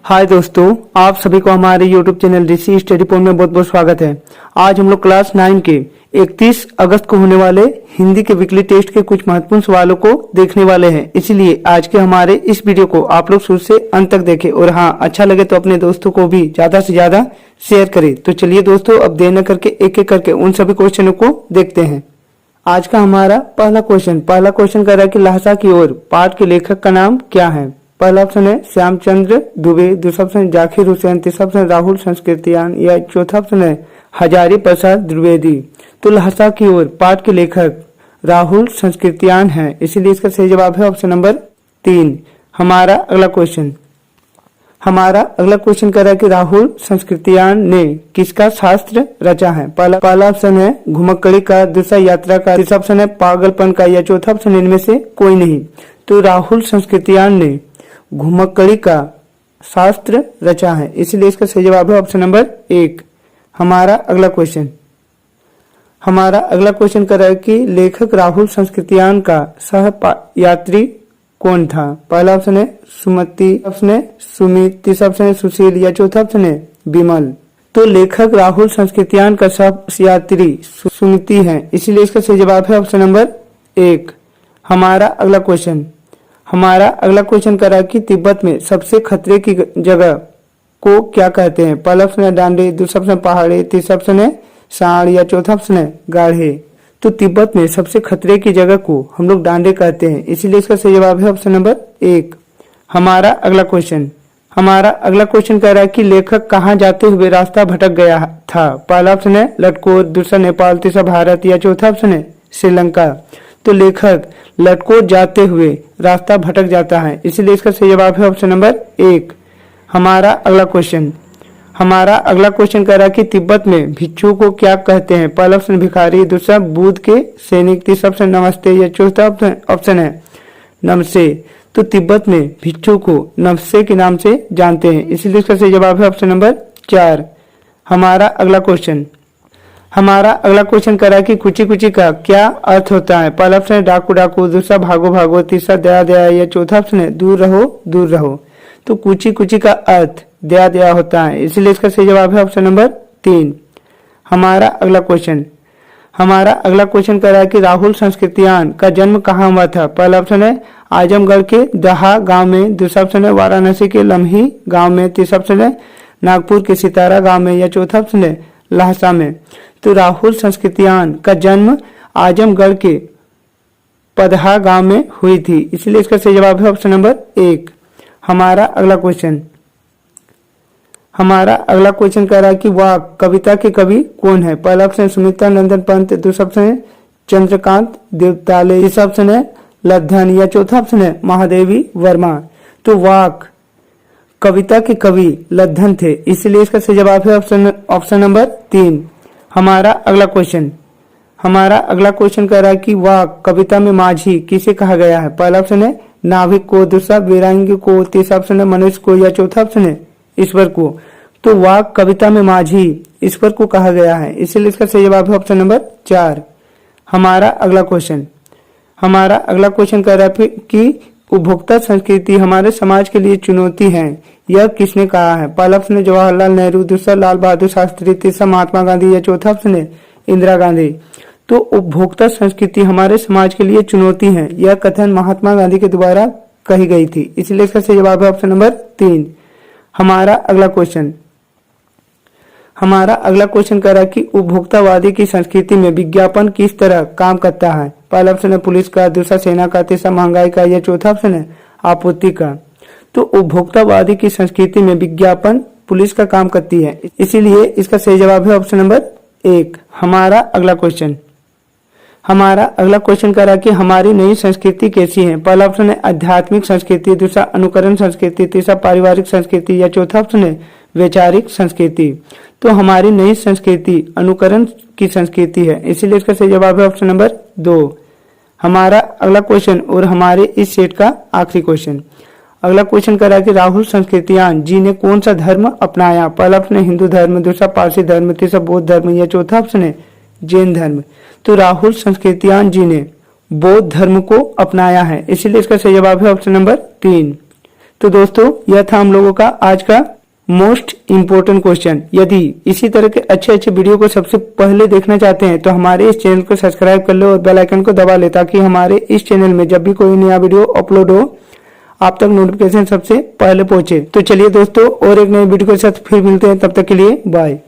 हाय दोस्तों, आप सभी को हमारे YouTube चैनल ऋषि स्टडी पॉइंट में बहुत बहुत स्वागत है। आज हम लोग क्लास 9 के 31 अगस्त को होने वाले हिंदी के वीकली टेस्ट के कुछ महत्वपूर्ण सवालों को देखने वाले हैं। इसलिए आज के हमारे इस वीडियो को आप लोग शुरू से अंत तक देखें और हाँ, अच्छा लगे तो अपने दोस्तों को भी ज्यादा से ज्यादा शेयर करें। तो चलिए दोस्तों, अब देर न करके एक एक करके उन सभी क्वेश्चनों को देखते हैं। आज का हमारा पहला क्वेश्चन कर रहा है कि लहसा की ओर पाठ के लेखक का नाम क्या है। पहला ऑप्शन है श्यामचंद्र दुबे, दूसरा ऑप्शन जाकिर हुसैन, तीसरा ऑप्शन राहुल संस्कृतियान या चौथा ऑप्शन है हजारी प्रसाद द्विवेदी। तो लहसा की ओर पाठ के लेखक राहुल संस्कृतियान है, इसीलिए इसका सही जवाब है ऑप्शन नंबर 3। हमारा अगला क्वेश्चन कह रहा है कि राहुल संस्कृतियान ने किसका शास्त्र रचा है। पहला ऑप्शन है घुमक्कड़ी का, दूसरा यात्रा का, तीसरा ऑप्शन है पागलपन का या चौथा ऑप्शन इनमें से कोई नहीं। तो राहुल संस्कृतियान ने घुमक्कड़ी का शास्त्र रचा है, इसलिए इसका सही जवाब है ऑप्शन नंबर 1। हमारा अगला क्वेश्चन कर रहा है कि लेखक राहुल संस्कृतियान का सह यात्री कौन था। पहला ऑप्शन है सुमति, ऑप्शन है सुमित, तीसरा ऑप्शन है सुशील या चौथा ऑप्शन है विमल। तो लेखक राहुल संस्कृतियान का सह यात्री सुमिति है, इसीलिए इसका सही जवाब है ऑप्शन नंबर 1। हमारा अगला क्वेश्चन कर रहा है कि तिब्बत में सबसे खतरे की जगह को क्या कहते हैं। पहला ऑप्शन है डांडे, दूसरा ऑप्शन पहाड़ी, तीसरा ऑप्शन है सांड या चौथा ऑप्शन है गाढ़े। तो तिब्बत में सबसे खतरे की जगह को हम लोग डांडे कहते हैं, इसीलिए इसका सही जवाब है ऑप्शन नंबर 1। हमारा अगला क्वेश्चन कह रहा है कि लेखक कहाँ जाते हुए रास्ता भटक गया था। पहला ऑप्शन है लटकोर, दूसरा नेपाल, तीसरा भारत या चौथा ऑप्शन है श्रीलंका। तो लेखक लटकोर जाते हुए रास्ता भटक जाता है, इसीलिए इसका सही जवाब है ऑप्शन नंबर 1। हमारा अगला क्वेश्चन कह रहा है कि तिब्बत में भिक्षु को क्या कहते हैं। पहला ऑप्शन भिखारी, दूसरा बुद्ध के सैनिक, तीसरा ऑप्शन नमस्ते या चौथा ऑप्शन है नमसे। तो तिब्बत में भिक्षु को नमसे के नाम से जानते हैं, इसीलिए इसका सही जवाब है ऑप्शन नंबर 4। हमारा अगला क्वेश्चन कर रहा है कि कुची कुची का क्या अर्थ होता है। पहला ऑप्शन है डाकू डाकू, दूसरा भागो भागो, तीसरा दया दया या चौथा ऑप्शन है दूर रहो। तो कुची कुची का अर्थ दया दया होता है, इसलिए इसका सही जवाब है ऑप्शन नंबर 3। हमारा अगला क्वेश्चन कर रहा है कि राहुल संस्कृतियान का जन्म कहाँ हुआ था। पहला ऑप्शन है आजमगढ़ के दहा गांव में, दूसरा ऑप्शन है वाराणसी के लम्ही गांव में, तीसरा ऑप्शन है नागपुर के सितारा गांव में या चौथा ऑप्शन है लहसा में। तो राहुल संस्कृतियान का जन्म आजमगढ़ के पदहा गांव में हुई थी, इसलिए इसका सही जवाब है ऑप्शन नंबर 1। हमारा अगला क्वेश्चन कह रहा है कि वह कविता के कवि कौन है। पहला ऑप्शन है सुमित्रा नंदन पंत, दूसरा ऑप्शन है चंद्रकांत देवताले, तीसरा ऑप्शन है लद्धन या चौथा ऑप्शन है महादेवी वर्मा। तो वाक कविता के कवि लद्धन थे, इसलिए इसका सही जवाब है ऑप्शन नंबर 3। हमारा अगला क्वेश्चन कह रहा है कि वह कविता में माझी किसे कहा गया है। पहला ऑप्शन है नाविक को, दूसरा वीरांगी को, तीसरा ऑप्शन है मनुष्य को या चौथा ऑप्शन है ईश्वर को। तो वह कविता में माझी ईश्वर को कहा गया है, इसीलिए इसका सही जवाब है ऑप्शन नंबर 4। हमारा अगला क्वेश्चन कह रहा है कि उपभोक्ता संस्कृति हमारे समाज के लिए चुनौती है, यह किसने कहा है। पहला ऑप्शन है जवाहरलाल नेहरू, दूसरा लाल बहादुर शास्त्री, तीसरा महात्मा गांधी या चौथा ऑप्शन है इंदिरा गांधी। तो उपभोक्ता संस्कृति हमारे समाज के लिए चुनौती है, यह कथन महात्मा गांधी के द्वारा कही गई थी, इसलिए इसका सही जवाब है ऑप्शन नंबर 3। हमारा अगला क्वेश्चन कह रहा है कि उपभोक्तावादी की संस्कृति में विज्ञापन किस तरह काम करता है। पहला ऑप्शन है पुलिस का, दूसरा सेना का, तीसरा महंगाई का या चौथा ऑप्शन है आपूर्ति का। तो उपभोक्तावादी की संस्कृति में विज्ञापन पुलिस का काम करती है, इसीलिए इसका सही जवाब है ऑप्शन नंबर 1। हमारा अगला क्वेश्चन कह रहा है कि हमारी नई संस्कृति कैसी है। पहला ऑप्शन है आध्यात्मिक संस्कृति, दूसरा अनुकरण संस्कृति, तीसरा पारिवारिक संस्कृति या चौथा ऑप्शन है वैचारिक संस्कृति। तो हमारी नई संस्कृति अनुकरण की संस्कृति है, इसीलिए इसका सही जवाब है ऑप्शन नंबर 2। हमारा अगला क्वेश्चन और हमारे इस सेट का आखिरी क्वेश्चन कर रहा है कि राहुल संस्कृतियान जी ने कौन सा धर्म अपनाया। पहला ऑप्शन है हिंदू धर्म, दूसरा पारसी धर्म, तीसरा बौद्ध धर्म या चौथा ऑप्शन है जैन धर्म। तो राहुल संस्कृतियान जी ने बौद्ध धर्म को अपनाया है, इसीलिए इसका सही जवाब है ऑप्शन नंबर 3। तो दोस्तों यह था हम लोगों का आज का मोस्ट इम्पोर्टेंट क्वेश्चन। यदि इसी तरह के अच्छे अच्छे वीडियो को सबसे पहले देखना चाहते हैं तो हमारे इस चैनल को सब्सक्राइब कर लो और बेल आइकन को दबा ले, ताकि हमारे इस चैनल में जब भी कोई नया वीडियो अपलोड हो आप तक नोटिफिकेशन सबसे पहले पहुंचे। तो चलिए दोस्तों, और एक नए वीडियो के साथ फिर मिलते हैं, तब तक के लिए बाय।